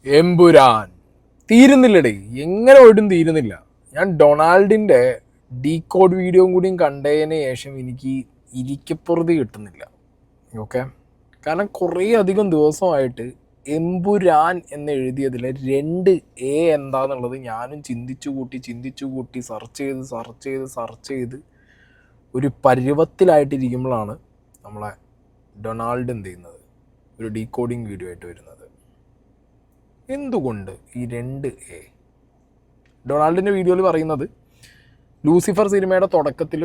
എമ്പുരാൻ തീരുന്നില്ലടേ, എങ്ങനെ പോയിട്ടും തീരുന്നില്ല. ഞാൻ ഡൊണാൾഡിൻ്റെ ഡീകോഡ് വീഡിയോയും കൂടിയും കണ്ടതിന് ശേഷം എനിക്ക് ഇരിക്കപ്പുറതി കിട്ടുന്നില്ല. ഓക്കെ, കാരണം കുറേ അധികം ദിവസമായിട്ട് എമ്പുരാൻ എന്ന് എഴുതിയതിൽ 2A എന്താന്നുള്ളത് ഞാനും ചിന്തിച്ചു കൂട്ടി സെർച്ച് ചെയ്ത് ഒരു പരുവത്തിലായിട്ടിരിക്കുമ്പോഴാണ് നമ്മളെ ഡൊണാൾഡ് എന്ത് ചെയ്യുന്നത്, ഒരു ഡീകോഡിങ് വീഡിയോ ആയിട്ട് വരുന്നത്. എന്തുകൊണ്ട് ഈ 2A? ഡൊണാൾഡിൻ്റെ വീഡിയോയിൽ പറയുന്നത് ലൂസിഫർ സിനിമയുടെ തുടക്കത്തിൽ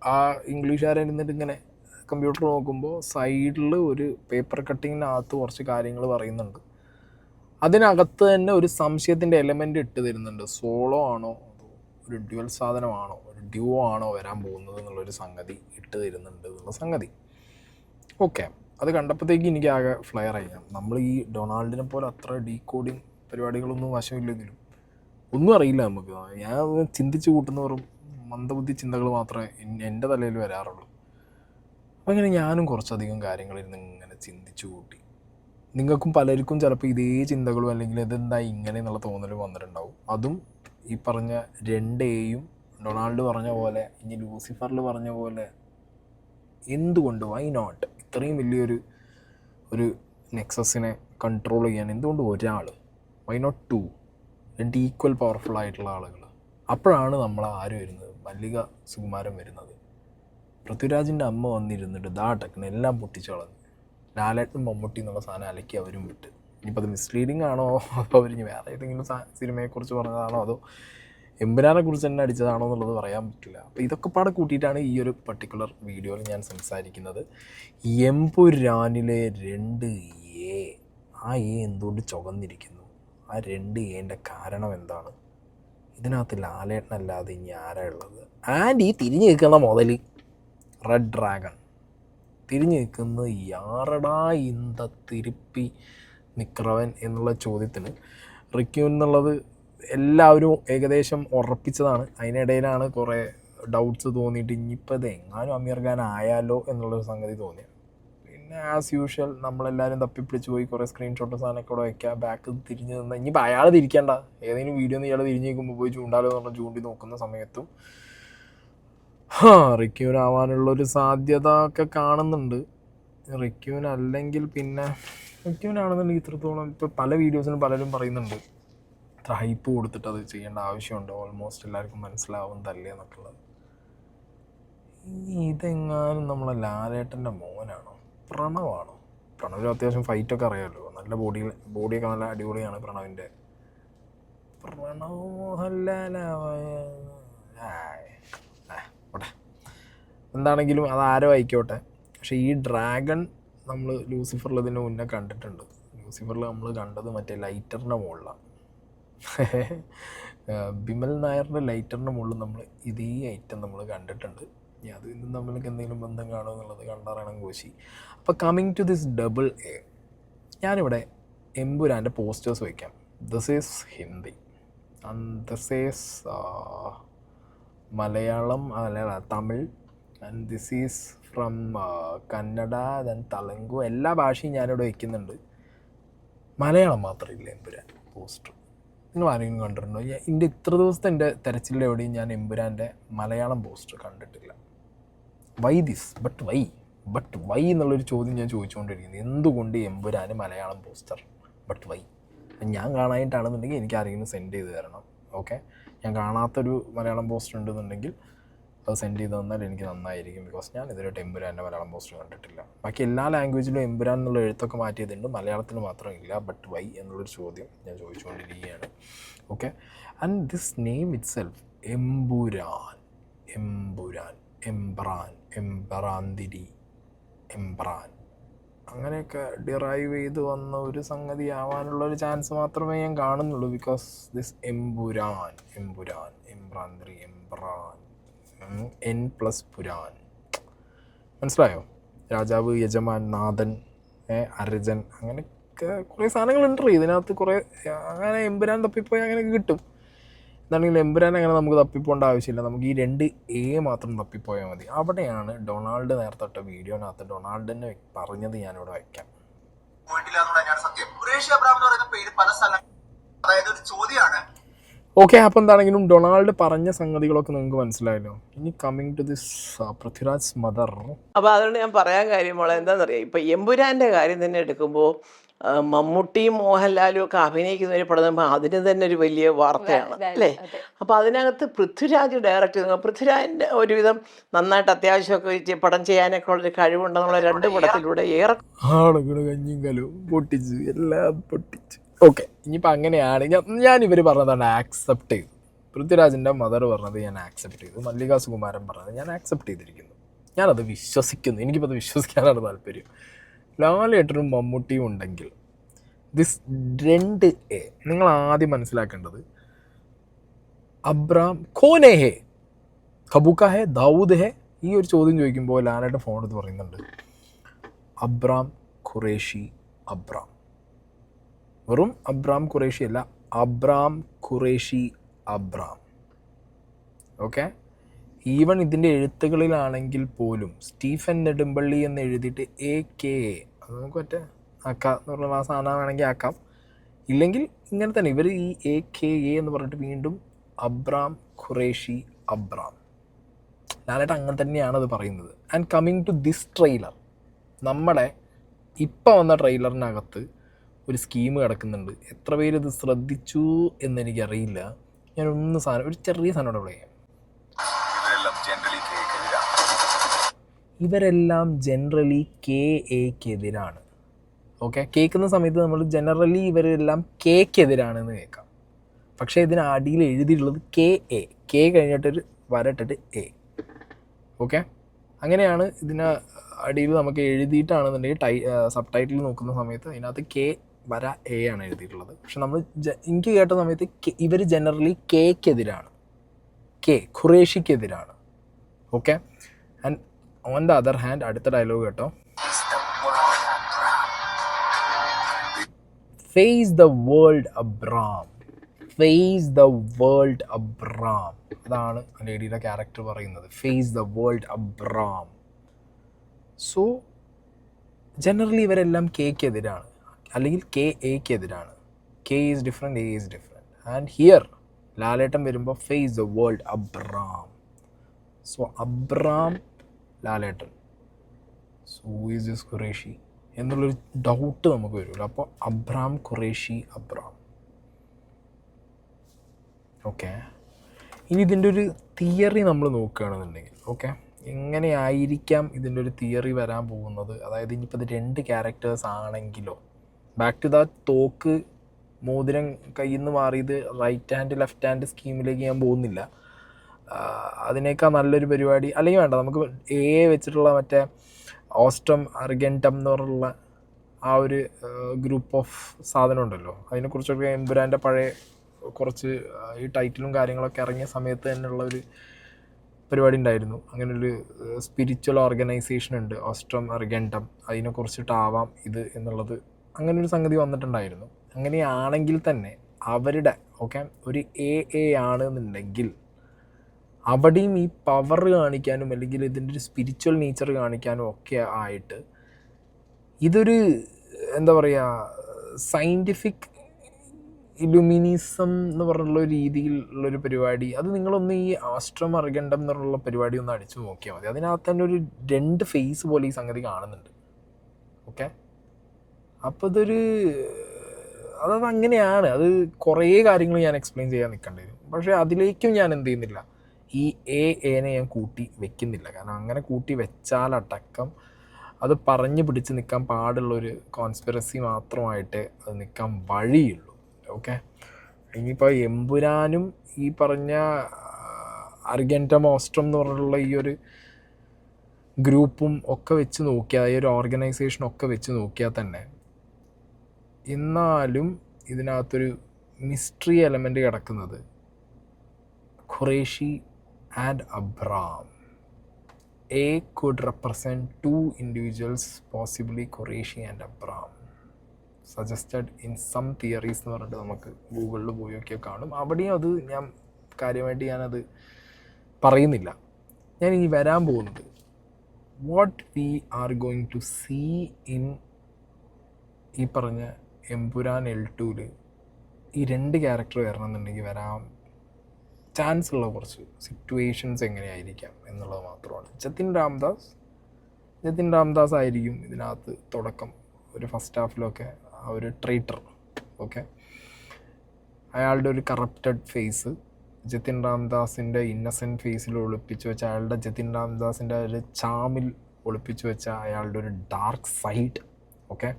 ആ ഇംഗ്ലീഷുകാരൻ ഇരുന്നിട്ട് ഇങ്ങനെ കമ്പ്യൂട്ടർ നോക്കുമ്പോൾ സൈഡിൽ ഒരു പേപ്പർ കട്ടിങ്ങിനകത്ത് കുറച്ച് കാര്യങ്ങൾ പറയുന്നുണ്ട്. അതിനകത്ത് തന്നെ ഒരു സംശയത്തിൻ്റെ എലമെൻ്റ് ഇട്ട് തരുന്നുണ്ട്. സോളോ ആണോ അതോ ഒരു ഡ്യുവൽ സാധനമാണോ ഒരു ഡ്യുവോ ആണോ വരാൻ പോകുന്നത് എന്നുള്ളൊരു സംഗതി ഇട്ട് തരുന്നുണ്ട് എന്നുള്ള സംഗതി. ഓക്കെ, അത് കണ്ടപ്പോഴത്തേക്ക് എനിക്ക് ആകെ ഫ്ലെയർ ആയി. നമ്മൾ ഈ ഡൊണാൾഡിനെ പോലെ അത്ര ഡീകോഡിങ് പരിപാടികളൊന്നും വശമില്ലെങ്കിലും ഒന്നും അറിയില്ല നമുക്ക്. ഞാൻ ചിന്തിച്ച് കൂട്ടുന്നവരും മന്ദബുദ്ധി ചിന്തകൾ മാത്രമേ എൻ്റെ തലയിൽ വരാറുള്ളൂ. അപ്പോൾ ഇങ്ങനെ ഞാനും കുറച്ചധികം കാര്യങ്ങളിരുന്ന് ഇങ്ങനെ ചിന്തിച്ചു കൂട്ടി. നിങ്ങൾക്കും പലർക്കും ചിലപ്പോൾ ഇതേ ചിന്തകളും അല്ലെങ്കിൽ ഇതെന്താ ഇങ്ങനെ എന്നുള്ള തോന്നലും വന്നിട്ടുണ്ടാവും. അതും ഈ പറഞ്ഞ 2Aയും ഡൊണാൾഡ് പറഞ്ഞ പോലെ ഇനി ലൂസിഫറിൽ പറഞ്ഞ പോലെ എന്തുകൊണ്ട്, വൈ നോട്ട്, ഇത്രയും വലിയൊരു നെക്സസിനെ കൺട്രോൾ ചെയ്യാൻ എന്തുകൊണ്ട് ഒരാൾ, വൈ നോട്ട് 2, 2 ഈക്വൽ പവർഫുൾ ആയിട്ടുള്ള ആളുകൾ? അപ്പോഴാണ് നമ്മൾ ആര് വരുന്നത്, മല്ലിക സുകുമാരൻ വരുന്നത്. പൃഥ്വിരാജിൻ്റെ അമ്മ വന്നിരുന്നിട്ട് ടക്കന് എല്ലാം പൊട്ടിച്ചു കളഞ്ഞു. ലാലേട്ടനും മമ്മൂട്ടി എന്നുള്ള സാധനം അലക്കി അവരും വിട്ട്. ഇനിയിപ്പോൾ അത് മിസ്ലീഡിങ് ആണോ അതോ അവരിഞ്ഞ് വേറെ ഏതെങ്കിലും സിനിമയെക്കുറിച്ച് പറഞ്ഞതാണോ അതോ എമ്പുരാനെ കുറിച്ച് തന്നെ അടിച്ചതാണോ എന്നുള്ളത് പറയാൻ പറ്റില്ല. അപ്പോൾ ഇതൊക്കെ പാടെ കൂട്ടിയിട്ടാണ് ഈ ഒരു പർട്ടിക്കുലർ വീഡിയോയിൽ ഞാൻ സംസാരിക്കുന്നത്. എമ്പുരാനിലെ 2A, ആ എന്തുകൊണ്ട് ചുവന്നിരിക്കുന്നു? ആ 2Aൻ്റെ കാരണം എന്താണ്? ഇതിനകത്ത് ലാലേട്ടനല്ലാതെ ഇനി ആരാ ഉള്ളത്? ആൻഡ് ഈ തിരിഞ്ഞു നിൽക്കുന്ന മുതൽ റെഡ് ഡ്രാഗൺ തിരിഞ്ഞു നിൽക്കുന്നത് യാറടാ ഇന്ത തിരുപ്പി നിൽക്കുന്നവൻ എന്നുള്ള ചോദ്യത്തിന് റിക്യൂ എന്നുള്ളത് എല്ലാവരും ഏകദേശം ഉറപ്പിച്ചതാണ്. അതിനിടയിലാണ് കുറേ ഡൗട്ട്സ് തോന്നിയിട്ട് ഇനിയിപ്പോൾ ഇത് എങ്ങാനും അമീർ ഖാൻ ആയാലോ എന്നുള്ളൊരു സംഗതി തോന്നിയത്. പിന്നെ ആസ് യൂഷ്വൽ നമ്മളെല്ലാവരും തപ്പിപ്പിടിച്ച് പോയി കുറേ സ്ക്രീൻഷോട്ട് സാധനമൊക്കെ ഇവിടെ വയ്ക്കുക, ബാക്ക് തിരിഞ്ഞ് നിന്ന് ഇനിയിപ്പോൾ അയാൾ തിരിക്കേണ്ട, ഏതെങ്കിലും വീഡിയോ ഇയാൾ തിരിഞ്ഞ് നിൽക്കുമ്പോൾ പോയി ചൂണ്ടാലോ എന്ന് പറഞ്ഞാൽ ചൂണ്ടി നോക്കുന്ന സമയത്തും റിക്യൂനാവാനുള്ളൊരു സാധ്യത ഒക്കെ കാണുന്നുണ്ട്. റിക്യൂനല്ലെങ്കിൽ പിന്നെ റിക്യൂനാണെന്നുണ്ടെങ്കിൽ ഇത്രത്തോളം ഇപ്പോൾ പല വീഡിയോസിനും പലരും പറയുന്നുണ്ട് ഇത്ര ഹൈപ്പ് കൊടുത്തിട്ട് അത് ചെയ്യേണ്ട ആവശ്യമുണ്ടോ, ഓൾമോസ്റ്റ് എല്ലാവർക്കും മനസ്സിലാവും തല്ലേ എന്നൊക്കെ ഉള്ളത്. ഇതെങ്ങാനും നമ്മളെ ലാലേട്ടൻ്റെ മോനാണോ, പ്രണവാണോ? പ്രണവിന് അത്യാവശ്യം ഫൈറ്റൊക്കെ അറിയാമല്ലോ, നല്ല ബോഡിയൊക്കെ നല്ല അടിപൊളിയാണ് പ്രണവിൻ്റെ. പ്രണവ് എന്താണെങ്കിലും അത് ആരോ ആയിക്കോട്ടെ. പക്ഷേ ഈ ഡ്രാഗൺ നമ്മൾ ലൂസിഫറിൽ ഇതിന് മുന്നേ കണ്ടിട്ടുണ്ട്. ലൂസിഫറിൽ നമ്മൾ കണ്ടത് മറ്റേ ലൈറ്ററിൻ്റെ മുകളിലാണ്. ബിമൽ നായറിൻ്റെ ലൈറ്ററിൻ്റെ മുകളിൽ നമ്മൾ ഇതേ ഐറ്റം നമ്മൾ കണ്ടിട്ടുണ്ട്. ഇനി അത് ഇന്നും നമ്മൾക്ക് എന്തെങ്കിലും ബന്ധം കാണുമോ എന്നുള്ളത് കണ്ടറിയണം കോശി. അപ്പോൾ കമ്മിങ് ടു ദിസ് 2A, ഞാനിവിടെ എമ്പുരാൻ്റെ പോസ്റ്റേഴ്സ് വയ്ക്കാം. This is Hindi and this is Malayalam, Tamil, and this is from Kannada, then Telugu, എല്ലാ ഭാഷയും ഞാനിവിടെ വയ്ക്കുന്നുണ്ട്. മലയാളം മാത്രമില്ല എമ്പുരാൻ പോസ്റ്റർ. നിങ്ങൾ ആരെങ്കിലും കണ്ടിട്ടുണ്ടോ? എൻ്റെ ഇത്ര ദിവസത്തെ എൻ്റെ തെരച്ചിലിൽ എവിടെയും ഞാൻ എമ്പുരാൻ്റെ മലയാളം പോസ്റ്റർ കണ്ടിട്ടില്ല. വൈ ദിസ്, ബട്ട് വൈ എന്നുള്ളൊരു ചോദ്യം ഞാൻ ചോദിച്ചുകൊണ്ടിരിക്കുന്നത്. എന്തുകൊണ്ട് Empuraan Malayalam poster, but why? ഞാൻ കാണാനായിട്ടാണെന്നുണ്ടെങ്കിൽ എനിക്ക് ആരെങ്കിലും സെൻഡ് ചെയ്ത് തരണം. ഓക്കെ, ഞാൻ കാണാത്തൊരു മലയാളം പോസ്റ്റർ ഉണ്ടെന്നുണ്ടെങ്കിൽ അത് സെൻഡ് ചെയ്ത് തന്നാൽ എനിക്ക് നന്നായിരിക്കും. ബിക്കോസ് ഞാൻ ഇതിലായിട്ട് എമ്പുരാൻ്റെ മലയാളം പോസ്റ്റർ കണ്ടിട്ടില്ല. ബാക്കി എല്ലാ ലാംഗ്വേജിലും എമ്പുരാൻ എന്നുള്ള എഴുത്തൊക്കെ മാറ്റിയതുണ്ട്, മലയാളത്തിൽ മാത്രമില്ല. ബട്ട് വൈ എന്നുള്ളൊരു ചോദ്യം ഞാൻ ചോദിച്ചുകൊണ്ടിരിക്കുകയാണ്. Okay, and this name itself, Empuraan, Embran, Embranthiri, Embran, അങ്ങനെയൊക്കെ ഡിറൈവ് ചെയ്ത് വന്ന ഒരു സംഗതി ആവാനുള്ളൊരു ചാൻസ് മാത്രമേ ഞാൻ കാണുന്നുള്ളൂ. Because this Embranthiri, Empuraan, N+ Pooran, മനസ്സിലായോ? രാജാവ്, യജമാൻ, നാഥൻ, അർജൻ, അങ്ങനെയൊക്കെ കുറേ സാധനങ്ങളുണ്ട് ഇതിനകത്ത്. കുറേ അങ്ങനെ എമ്പുരാൻ തപ്പിപ്പോയി അങ്ങനെയൊക്കെ കിട്ടും. എന്താണെങ്കിലും എമ്പുരാൻ അങ്ങനെ നമുക്ക് തപ്പിപ്പോണ്ട ആവശ്യമില്ല. നമുക്ക് ഈ 2A മാത്രം തപ്പിപ്പോയാൽ മതി. അവിടെയാണ് ഡൊണാൾഡ് നേരത്തെ തൊട്ട വീഡിയോനകത്ത് ഡൊണാൾഡിനെ പറഞ്ഞത് ഞാനിവിടെ വയ്ക്കാം. പോയിട്ടില്ല എന്നുള്ള തന്നെയാണ് സത്യം. ഖുറേഷി അബ്രഹാം എന്ന് പറയുന്ന പേര് പല സ്ഥലം, അതായത് ഒരു ചോദ്യമാണ്. ഓക്കെ, അപ്പോൾ എന്താണെങ്കിലും ഡൊണാൾഡ് പറഞ്ഞ സംഗതികളൊക്കെ നിങ്ങൾക്ക് മനസ്സിലായല്ലോ. ഇനി coming to this Prithviraj mother. അപ്പോൾ അതുകൊണ്ട് ഞാൻ പറയാൻ കാര്യം മോളെ എന്താണെന്നറിയാം, ഇപ്പം എമ്പുരാൻ്റെ കാര്യം തന്നെ എടുക്കുമ്പോൾ മമ്മൂട്ടിയും മോഹൻലാലും ഒക്കെ അഭിനയിക്കുന്ന ഒരു പടം അതിന് തന്നെ ഒരു വലിയ വാർത്തയാണ് അല്ലേ. അപ്പോൾ അതിനകത്ത് പൃഥ്വിരാജ് ഡയറക്റ്റ് ചെയ്യുന്നത്, പൃഥ്വിരാജിൻ്റെ ഒരുവിധം നന്നായിട്ട് അത്യാവശ്യമൊക്കെ പടം ചെയ്യാനൊക്കെ ഉള്ളൊരു കഴിവുണ്ടെന്നുള്ള 2 പടത്തിലൂടെ ഏറെ ആളുകൾ കഞ്ഞിയും കലവും പൊട്ടിച്ച് എല്ലാം പൊട്ടിച്ച്. ഓക്കെ, ഇനിയിപ്പോൾ അങ്ങനെയാണ് ഞാൻ ഇവർ പറഞ്ഞതാണ് ആക്സെപ്റ്റ് ചെയ്തു. പൃഥ്വിരാജിൻ്റെ മദർ പറഞ്ഞത് ഞാൻ ആക്സെപ്റ്റ് ചെയ്തു, മല്ലിക സുകുമാരൻ പറഞ്ഞത് ഞാൻ ആക്സെപ്റ്റ് ചെയ്തിരിക്കുന്നു, ഞാനത് വിശ്വസിക്കുന്നു. എനിക്കിപ്പോൾ അത് വിശ്വസിക്കാനാണ് താല്പര്യം. ലാലേട്ടനും മമ്മൂട്ടിയും ഉണ്ടെങ്കിൽ ദിസ് 2A നിങ്ങൾ ആദ്യം മനസ്സിലാക്കേണ്ടത്, അബ്രാം കോനെ ഹേ, കബൂക്ക ഹേ, ദാവൂദ് ഹേ, ഈ ഒരു ചോദ്യം ചോദിക്കുമ്പോൾ ലാലേട്ടൻ ഫോൺ എടുത്ത് പറയുന്നുണ്ട് അബ്രാം ഖുറേഷി അബ്രാം. വെറും അബ്രാം ഖുറേഷി അല്ല, Abram Qureshi Abram. Okay, even ഇതിൻ്റെ എഴുത്തുകളിലാണെങ്കിൽ പോലും സ്റ്റീഫൻ നെടുമ്പള്ളി എന്ന് എഴുതിയിട്ട് AKA, അത് നമുക്ക് മറ്റേ ആക്കാം എന്ന് പറഞ്ഞാൽ ആ സാധനം വേണമെങ്കിൽ ആക്കാം, ഇല്ലെങ്കിൽ ഇങ്ങനെ തന്നെ ഇവർ ഈ AKA എന്ന് പറഞ്ഞിട്ട് വീണ്ടും അബ്രാം ഖുറേഷി അബ്രാം. ലാലേട്ടൻ അങ്ങനെ തന്നെയാണ് അത് പറയുന്നത്. And coming to this trailer, നമ്മുടെ ഇപ്പം വന്ന ട്രെയിലറിനകത്ത് ഒരു സ്കീം കിടക്കുന്നുണ്ട്. എത്ര പേര് ഇത് ശ്രദ്ധിച്ചു എന്നെനിക്കറിയില്ല. ഞാനൊന്ന് ഒരു ചെറിയ സാധനം ഇവിടെ പറയാം. ഇവരെല്ലാം ജനറലി KAക്കെതിരാണ്. ഓക്കെ, കേൾക്കുന്ന സമയത്ത് നമ്മൾ ജനറലി ഇവരെല്ലാം കേക്കെതിരാണെന്ന് കേൾക്കാം. പക്ഷേ ഇതിന് അടിയിൽ എഴുതിയിട്ടുള്ളത് KA, K കഴിഞ്ഞിട്ടൊരു വരട്ടിട്ട് A. ഓക്കെ, അങ്ങനെയാണ് ഇതിന് അടിയിൽ നമുക്ക് എഴുതിയിട്ടാണെന്നുണ്ടെങ്കിൽ സബ് ടൈറ്റിൽ നോക്കുന്ന സമയത്ത് അതിനകത്ത് K വര A ആണ് എഴുതിയിട്ടുള്ളത്. പക്ഷെ നമ്മൾ എനിക്ക് കേട്ട സമയത്ത് ഇവർ ജനറലി കേക്കെതിരാണ്, ഖുറേഷിക്കെതിരാണ്. Okay, and on the other hand അടുത്ത ഡയലോഗ് കേട്ടോ, face the world Abram, face the world Abram. അതാണ് ലേഡിയുടെ ക്യാരക്ടർ പറയുന്നത്, face the world Abram. So generally ഇവരെല്ലാം കേക്കെതിരാണ്, അല്ലെങ്കിൽ KAക്കെതിരാണ്. K is different, A is different. And here Lalettan വരുമ്പോൾ face the world Abram. So Abram Lalettan, so is this Qureshi എന്നുള്ളൊരു doubt നമുക്ക് വരുമല്ലോ. അപ്പോൾ അബ്രാം ഖുറേഷി അബ്രാം. ഓക്കെ, ഇനി ഇതിൻ്റെ ഒരു തിയറി നമ്മൾ നോക്കുകയാണെന്നുണ്ടെങ്കിൽ, ഓക്കെ, എങ്ങനെയായിരിക്കാം ഇതിൻ്റെ ഒരു തിയറി വരാൻ പോകുന്നത്. അതായത് ഇനിയിപ്പോൾ ഇത് 2 ക്യാരക്ടേഴ്സ് ആണെങ്കിലോ, ബാക്ക് ടു ദ തോക്ക് മോതിരം കയ്യിൽ നിന്ന് മാറിയത് റൈറ്റ് ഹാൻഡ് ലെഫ്റ്റ് ഹാൻഡ് സ്കീമിലേക്ക് ഞാൻ പോകുന്നില്ല. അതിനേക്കാൾ നല്ലൊരു പരിപാടി, അല്ലെങ്കിൽ വേണ്ട, നമുക്ക് AA വെച്ചിട്ടുള്ള മറ്റേ ഓസ്ട്രം അർഗൻറ്റം എന്ന് പറഞ്ഞുള്ള ആ ഒരു ഗ്രൂപ്പ് ഓഫ് സാധനം ഉണ്ടല്ലോ, അതിനെക്കുറിച്ചൊക്കെ എമ്പുരാൻ്റെ പഴയ കുറച്ച് ഈ ടൈറ്റിലും കാര്യങ്ങളൊക്കെ ഇറങ്ങിയ സമയത്ത് തന്നെയുള്ള ഒരു പരിപാടി ഉണ്ടായിരുന്നു. അങ്ങനൊരു സ്പിരിച്വൽ ഓർഗനൈസേഷൻ ഉണ്ട്, ഓസ്ട്രം അർഗൻറ്റം, അതിനെക്കുറിച്ചിട്ടാവാം ഇത് എന്നുള്ളത്, അങ്ങനൊരു സംഗതി വന്നിട്ടുണ്ടായിരുന്നു. അങ്ങനെയാണെങ്കിൽ തന്നെ അവരുടെ ഒരു AA ആണെന്നുണ്ടെങ്കിൽ അവിടെയും ഈ പവർ കാണിക്കാനും അല്ലെങ്കിൽ ഇതിൻ്റെ ഒരു സ്പിരിച്വൽ നേച്ചർ കാണിക്കാനും ഒക്കെ ആയിട്ട് ഇതൊരു എന്താ പറയുക സയൻറ്റിഫിക് ഇലുമിനിസം എന്ന് പറഞ്ഞുള്ള രീതിയിലുള്ളൊരു പരിപാടി. അത് നിങ്ങളൊന്ന് ഈ ആസ്ട്രം അർഗൻഡം എന്നുള്ള പരിപാടി ഒന്ന് അടിച്ചു നോക്കിയാൽ മതി. അതിനകത്ത് തന്നെ ഒരു 2 ഫേസ് പോലെ ഈ സംഗതി കാണുന്നുണ്ട്. ഓക്കെ, അപ്പോൾ അതത് അങ്ങനെയാണ്. അത് കുറേ കാര്യങ്ങൾ ഞാൻ എക്സ്പ്ലെയിൻ ചെയ്യാൻ നിൽക്കേണ്ടി വരും. പക്ഷേ അതിലേക്കും ഞാൻ എന്ത് ചെയ്യുന്നില്ല, ഈ AAനെ ഞാൻ കൂട്ടി വെക്കുന്നില്ല. കാരണം അങ്ങനെ കൂട്ടി വെച്ചാലടക്കം അത് പറഞ്ഞു പിടിച്ച് നിൽക്കാൻ പാടുള്ളൊരു കോൺസ്പിറസി മാത്രമായിട്ട് അത് നിൽക്കാൻ വഴിയുള്ളൂ. ഓക്കെ, ഇനിയിപ്പോൾ എമ്പുരാനും ഈ പറഞ്ഞ അർഗൻറ്റം ഓസ്ട്രം എന്ന് പറഞ്ഞിട്ടുള്ള ഈ ഒരു ഗ്രൂപ്പും ഒക്കെ വെച്ച് നോക്കിയാൽ, ഈ ഒരു ഓർഗനൈസേഷനൊക്കെ വെച്ച് നോക്കിയാൽ തന്നെ എന്നാലും ഇതിനകത്തൊരു മിസ്റ്ററി എലമെൻ്റ് കിടക്കുന്നത് Qureshi and Abram. A could represent 2 individuals, possibly Qureshi and Abram, suggested in some theories എന്ന് പറഞ്ഞിട്ട് നമുക്ക് ഗൂഗിളിൽ പോയൊക്കെ കാണും. അവിടെയും അത് ഞാൻ കാര്യമായിട്ട് ഞാനത് പറയുന്നില്ല. ഞാൻ ഇനി വരാൻ പോകുന്നത് what we are going to see in ഈ പറഞ്ഞ എമ്പുരാൻ L2 ഈ 2 ക്യാരക്ടർ വരണമെന്നുണ്ടെങ്കിൽ വരാൻ ചാൻസ് ഉള്ള കുറച്ച് സിറ്റുവേഷൻസ് എങ്ങനെയായിരിക്കാം എന്നുള്ളത് മാത്രമാണ്. ജതിൻ രാംദാസ് ആയിരിക്കും ഇതിനകത്ത് തുടക്കം. ഒരു ഫസ്റ്റ് ഹാഫിലൊക്കെ ആ ഒരു ട്രൈറ്റർ, ഓക്കെ, അയാളുടെ ഒരു കറപ്റ്റഡ് ഫേസ് ജതിൻ രാംദാസിൻ്റെ ഇന്നസെൻറ്റ് ഫേസിൽ ഒളിപ്പിച്ച് വെച്ച, അയാളുടെ ജതിൻ രാംദാസിൻ്റെ ഒരു ചാമിൽ ഒളിപ്പിച്ച് വെച്ച അയാളുടെ ഒരു ഡാർക്ക് സൈഡ്, ഓക്കെ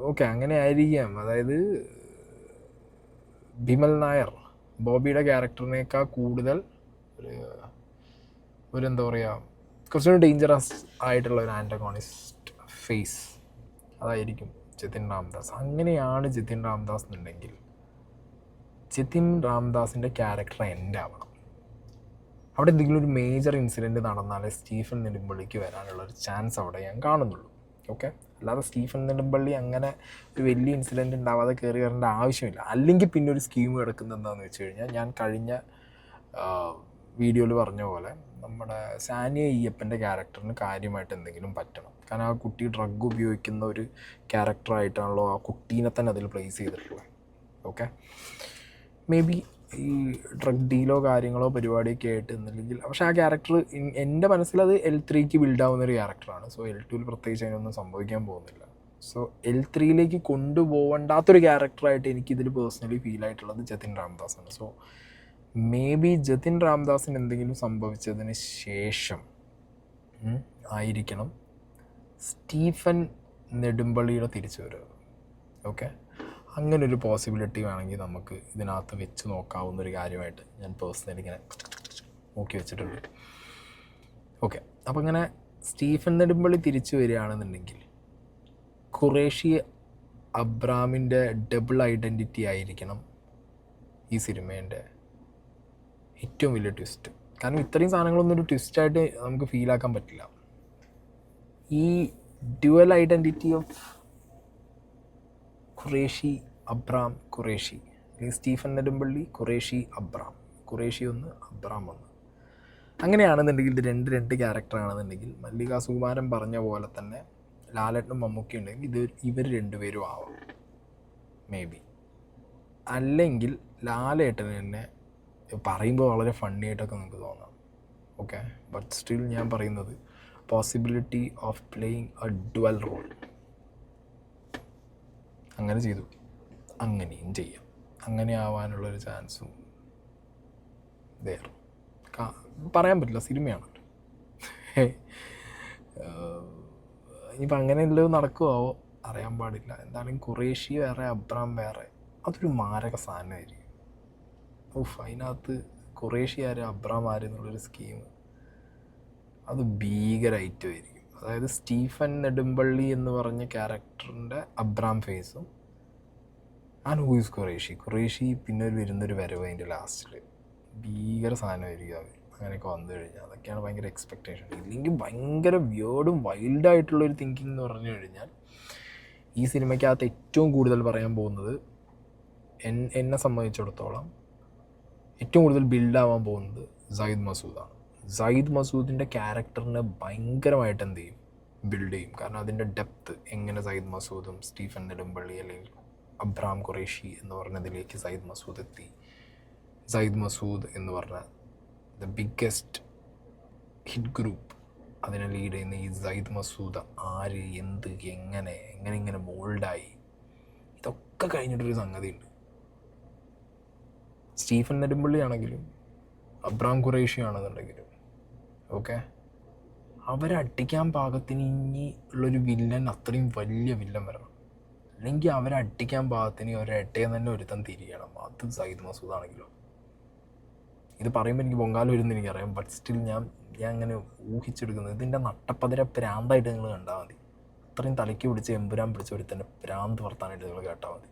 ഓക്കെ അങ്ങനെ ആയിരിക്കാം. അതായത് ബിമൽ നായർ ബോബിയുടെ ക്യാരക്ടറിനേക്കാൾ കൂടുതൽ ഒരു എന്താ പറയുക, കുറച്ചുകൂടി ഡേഞ്ചറസ് ആയിട്ടുള്ള ഒരു ആൻറ്റഗോണിസ്റ്റ് ഫേസ് അതായിരിക്കും ജതിൻ രാംദാസ്. അങ്ങനെയാണ് ജതിൻ രാംദാസ് എന്നുണ്ടെങ്കിൽ ജതിൻ രാംദാസിൻ്റെ ക്യാരക്ടർ എൻഡ് ആവണം. അവിടെ എന്തെങ്കിലും ഒരു മേജർ ഇൻസിഡൻറ്റ് നടന്നാലേ സ്റ്റീഫൻ നെടുമ്പള്ളിക്ക് വരാനുള്ളൊരു ചാൻസ് അവിടെ ഞാൻ കാണുന്നുള്ളൂ, ഓക്കെ. അല്ലാതെ സ്റ്റീഫൻ നെടുമ്പള്ളി അങ്ങനെ ഒരു വലിയ ഇൻസിഡൻറ്റ് ഉണ്ടാവാതെ കയറി വരേണ്ട ആവശ്യമില്ല. അല്ലെങ്കിൽ പിന്നെ ഒരു സ്കീം കിടക്കുന്നത് എന്താണെന്ന് വെച്ച് കഴിഞ്ഞാൽ, ഞാൻ കഴിഞ്ഞ വീഡിയോയിൽ പറഞ്ഞ പോലെ നമ്മുടെ സാനിയ അയ്യപ്പൻ്റെ ക്യാരക്ടറിന് കാര്യമായിട്ട് എന്തെങ്കിലും പറ്റണം. കാരണം ആ കുട്ടി ഡ്രഗ് ഉപയോഗിക്കുന്ന ഒരു ക്യാരക്ടറായിട്ടാണല്ലോ ആ കുട്ടീനെ തന്നെ അതിൽ പ്ലേസ് ചെയ്തിട്ടുള്ളത്, ഓക്കെ. മേ ബി ഈ ഡ്രഗ് ഡീലോ കാര്യങ്ങളോ പരിപാടിയൊക്കെ ആയിട്ട് എന്നല്ലെങ്കിൽ, പക്ഷേ ആ ക്യാരക്ടർ എൻ്റെ മനസ്സിലത് L3 ബിൽഡ് ഒരു ക്യാരക്ടറാണ്. സോ L2 പ്രത്യേകിച്ച് അതിനൊന്നും സംഭവിക്കാൻ പോകുന്നില്ല. സോ L3 കൊണ്ടുപോകണ്ടാത്തൊരു ക്യാരക്ടറായിട്ട് എനിക്കിതിൽ പേഴ്സണലി ഫീൽ ആയിട്ടുള്ളത് ജതിൻ രാംദാസാണ്. സോ മേ ബി ജതിൻ രാംദാസിന് എന്തെങ്കിലും സംഭവിച്ചതിന് ശേഷം ആയിരിക്കണം സ്റ്റീഫൻ നെടുമ്പള്ളിയുടെ തിരിച്ചു വരിക, ഓക്കെ. അങ്ങനൊരു പോസിബിലിറ്റി വേണമെങ്കിൽ നമുക്ക് ഇതിനകത്ത് വെച്ച് നോക്കാവുന്നൊരു കാര്യമായിട്ട് ഞാൻ പേഴ്സണലി ഇങ്ങനെ നോക്കി വെച്ചിട്ടുണ്ട്, ഓക്കെ. അപ്പോൾ ഇങ്ങനെ സ്റ്റീഫൻ നെടുമ്പള്ളി തിരിച്ചു വരികയാണെന്നുണ്ടെങ്കിൽ ഖുറേഷി അബ്രാമിൻ്റെ ഡബിൾ ഐഡൻറ്റിറ്റി ആയിരിക്കണം ഈ സിനിമേൻ്റെ ഏറ്റവും വലിയ ട്വിസ്റ്റ്. കാരണം ഇത്രയും സാധനങ്ങളൊന്നും ഒരു ട്വിസ്റ്റായിട്ട് നമുക്ക് ഫീലാക്കാൻ പറ്റില്ല. ഈ dual identity of Qureshi Abram Qureshi, അല്ലെങ്കിൽ സ്റ്റീഫൻ നെടുമ്പള്ളി ഖുറേഷി അബ്രാം, ഖുറേഷി ഒന്ന് അബ്രാം ഒന്ന്, അങ്ങനെയാണെന്നുണ്ടെങ്കിൽ ഇത് രണ്ട് ക്യാരക്ടറാണെന്നുണ്ടെങ്കിൽ മല്ലിക സുകുമാരൻ പറഞ്ഞ പോലെ തന്നെ ലാലേട്ടനും മമ്മൂക്കി ഉണ്ടെങ്കിൽ ഇവർ രണ്ടുപേരും ആവാം മേ ബി. അല്ലെങ്കിൽ ലാലേട്ടന് തന്നെ പറയുമ്പോൾ വളരെ ഫണ്ണി ആയിട്ടൊക്കെ നമുക്ക് തോന്നാം, ഓക്കെ. ബട്ട് സ്റ്റിൽ ഞാൻ പറയുന്നത് possibility of playing a dual role. അങ്ങനെ ചെയ്തു, അങ്ങനെയും ചെയ്യാം. അങ്ങനെ ആവാനുള്ളൊരു ചാൻസും പറയാൻ പറ്റില്ല, സിനിമയാണല്ലോ. ഇനിയിപ്പോൾ അങ്ങനെയുള്ളത് നടക്കുമോ അറിയാൻ പാടില്ല. എന്താണെങ്കിലും ഖുറേഷി വേറെ അബ്രാം വേറെ, അതൊരു മാരക സാധനമായിരിക്കും. അതിനകത്ത് ഖുറേഷി ആര് അബ്രാം ആര് എന്നുള്ളൊരു സ്കീം അത് ഭീകരമായിട്ടുമായിരിക്കും. അതായത് സ്റ്റീഫൻ നെടുമ്പള്ളി എന്ന് പറഞ്ഞ ക്യാരക്ടറിൻ്റെ അബ്രാം ഫേസും ആൻഡ് ഹൂ ഈസ് ഖുറേഷി പിന്നെ വരുന്നൊരു വരവ് അതിൻ്റെ ലാസ്റ്റിൽ ഭീകര സാധനമായിരിക്കും അവർ അങ്ങനെയൊക്കെ വന്നു കഴിഞ്ഞാൽ. അതൊക്കെയാണ് ഭയങ്കര എക്സ്പെക്റ്റേഷൻ. ഇല്ലെങ്കിൽ ഭയങ്കര വിയേർഡും വൈൽഡായിട്ടുള്ളൊരു തിങ്കിങ് എന്ന് പറഞ്ഞു കഴിഞ്ഞാൽ ഈ സിനിമയ്ക്കകത്ത് ഏറ്റവും കൂടുതൽ പറയാൻ പോകുന്നത് എന്നെ സംബന്ധിച്ചിടത്തോളം ഏറ്റവും കൂടുതൽ ബിൽഡാവാൻ പോകുന്നത് സയ്യിദ് മസൂദാണ്. സയ്യിദ് മസൂദിൻ്റെ ക്യാരക്ടറിനെ ഭയങ്കരമായിട്ട് എന്ത് ചെയ്യും, ബിൽഡ് ചെയ്യും. കാരണം അതിൻ്റെ ഡെപ്ത്ത് എങ്ങനെ സയ്യിദ് മസൂദും സ്റ്റീഫൻ നെടുമ്പള്ളി അല്ലെങ്കിൽ അബ്രാം ഖുറേഷി എന്ന് പറഞ്ഞതിലേക്ക് സയ്യിദ് മസൂദ് എത്തി. സയ്യിദ് മസൂദ് എന്ന് പറഞ്ഞ ദ ബിഗ്ഗസ്റ്റ് ഹിറ്റ് ഗ്രൂപ്പ്, അതിനെ ലീഡ് ചെയ്യുന്ന ഈ സയ്യിദ് മസൂദ് ആര്, എന്ത്, എങ്ങനെ മോൾഡായി, ഇതൊക്കെ കഴിഞ്ഞിട്ടൊരു സംഗതിയുണ്ട്. സ്റ്റീഫൻ നെടുമ്പള്ളി ആണെങ്കിലും അബ്രാം ഖുറേഷി ആണെന്നുണ്ടെങ്കിലും, ഓക്കെ, അവരെ അടിക്കാൻ പാകത്തിന് ഇനി ഉള്ളൊരു വില്ലൻ അത്രയും വലിയ വില്ലൻ വരണം. അല്ലെങ്കിൽ അവരെ അടിക്കാൻ പാകത്തിന് ഒരെട്ടയം തന്നെ ഒരുത്തൻ തിരിയണം. അത് സയ്യിദ് മസൂദ് ആണെങ്കിലോ. ഇത് പറയുമ്പോൾ എനിക്ക് പൊങ്കാലം വരുന്ന എനിക്കറിയാം. ബട്ട് സ്റ്റിൽ ഞാൻ അങ്ങനെ ഊഹിച്ചെടുക്കുന്നത് ഇതിൻ്റെ നട്ടപ്പതിരെ പ്രാന്തായിട്ട് നിങ്ങൾ കണ്ടാൽ മതി. അത്രയും തലയ്ക്ക് പിടിച്ച് എമ്പുരാൻ പിടിച്ച ഒരുത്തന്നെ പ്രാന്ത് വർത്താനായിട്ട് നിങ്ങൾ കേട്ടാൽ മതി.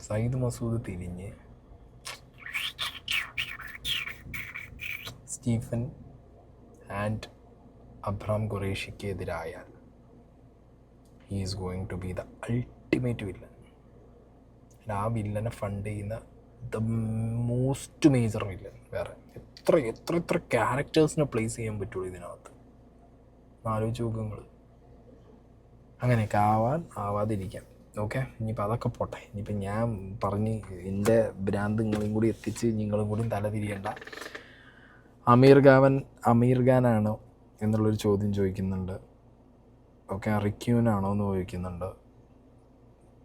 സയ്യിദ് മസൂദ് തിരിഞ്ഞ് സ്റ്റീഫൻ ആൻഡ് അബ്രാം ഖുറേഷിക്ക് എതിരായാൽ he is going to be the ultimate villain. ആ വില്ലനെ ഫണ്ട് ചെയ്യുന്ന ദ മോസ്റ്റ് മേജർ വില്ലൻ. വേറെ എത്ര ക്യാരക്ടേഴ്സിനെ പ്ലേസ് ചെയ്യാൻ പറ്റുള്ളൂ ഇതിനകത്ത്. ആലോചിച്ച് നോക്കുക നിങ്ങൾ. അങ്ങനെയൊക്കെ ആവാതിരിക്കാം. ഓക്കെ, ഇനിയിപ്പോൾ അതൊക്കെ പോട്ടെ. ഇനിയിപ്പോൾ ഞാൻ പറഞ്ഞ് എൻ്റെ ഭ്രാന്ത് നിങ്ങളും കൂടി എത്തിച്ച് നിങ്ങളും കൂടി തല തിരിയണ്ട. അമീർ ഖാനാണോ എന്നുള്ളൊരു ചോദ്യം ചോദിക്കുന്നുണ്ട്. ഓക്കെ, റിക്യൂനാണോ എന്ന് ചോദിക്കുന്നുണ്ട്.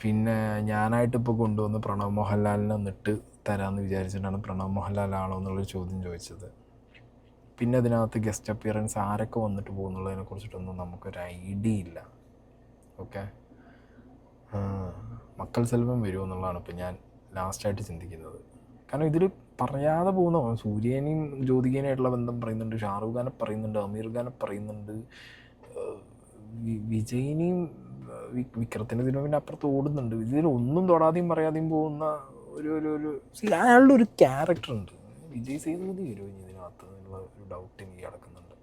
പിന്നെ ഞാനായിട്ടിപ്പോൾ കൊണ്ടുവന്ന് പ്രണവ് മോഹൻലാലിനെ ഒന്നിട്ട് തരാമെന്ന് വിചാരിച്ചിട്ടാണ് പ്രണവ് മോഹൻലാലാണോ എന്നുള്ളൊരു ചോദ്യം ചോദിച്ചത്. പിന്നെ അതിനകത്ത് ഗസ്റ്റ് അപ്പിയറൻസ് ആരൊക്കെ വന്നിട്ട് പോകുന്നുള്ളതിനെ കുറിച്ചിട്ടൊന്നും നമുക്കൊരു ഐഡിയ ഇല്ല. ഓക്കെ, മക്കൾ സെൽവം വരുമോ എന്നുള്ളതാണ് ഇപ്പോൾ ഞാൻ ലാസ്റ്റായിട്ട് ചിന്തിക്കുന്നത്. കാരണം ഇതിൽ പറയാതെ പോകുന്ന സൂര്യനെയും ജ്യോതികേനായിട്ടുള്ള ബന്ധം പറയുന്നുണ്ട്, ഷാറൂഖ് ഖാനെ പറയുന്നുണ്ട്, അമീർ ഖാനെ പറയുന്നുണ്ട്, വിജയിനെയും വിക്രത്തിൻ്റെ സിനിമ അപ്പുറത്ത് ഓടുന്നുണ്ട്. ഇതിലൊന്നും തൊടാതെയും പറയാതെയും പോകുന്ന ഒരു അയാളുടെ ഒരു ക്യാരക്ടറുണ്ട്. വിജയ് സേതുപതി വരുമോ ഇനി ഇതിനകത്ത് എന്നുള്ള ഒരു ഡൗട്ട് എനിക്ക് കിടക്കുന്നുണ്ട്.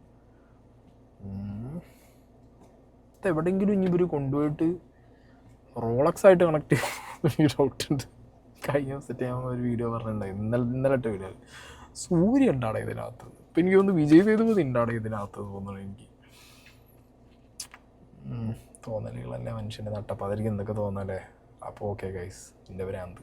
എവിടെയെങ്കിലും ഇനി ഇവർ കൊണ്ടുപോയിട്ട് റോളക്സ് ആയിട്ട് കണക്ട് ചെയ്യുന്ന ഡൗട്ടുണ്ട്. കഴിഞ്ഞ ദിവസത്തെ ഞാൻ ഒരു വീഡിയോ പറഞ്ഞിട്ടുണ്ടായി, ഇന്നലത്തെ വീഡിയോ. സൂര്യ ഉണ്ടാടെ ഇതിനകത്ത്. ഇപ്പം എനിക്ക് തോന്നുന്നു വിജയ് സേതുപതി ഉണ്ടാടെ ഇതിനകത്ത് തോന്നുന്നു എനിക്ക്. തോന്നലുകളല്ലേ മനുഷ്യൻ്റെ നട്ടപ്പം. അതായിരിക്കും എന്തൊക്കെ തോന്നല്ലേ. അപ്പോൾ ഓക്കെ ഗൈസ്, എൻ്റെ ഭ്രാന്ത്.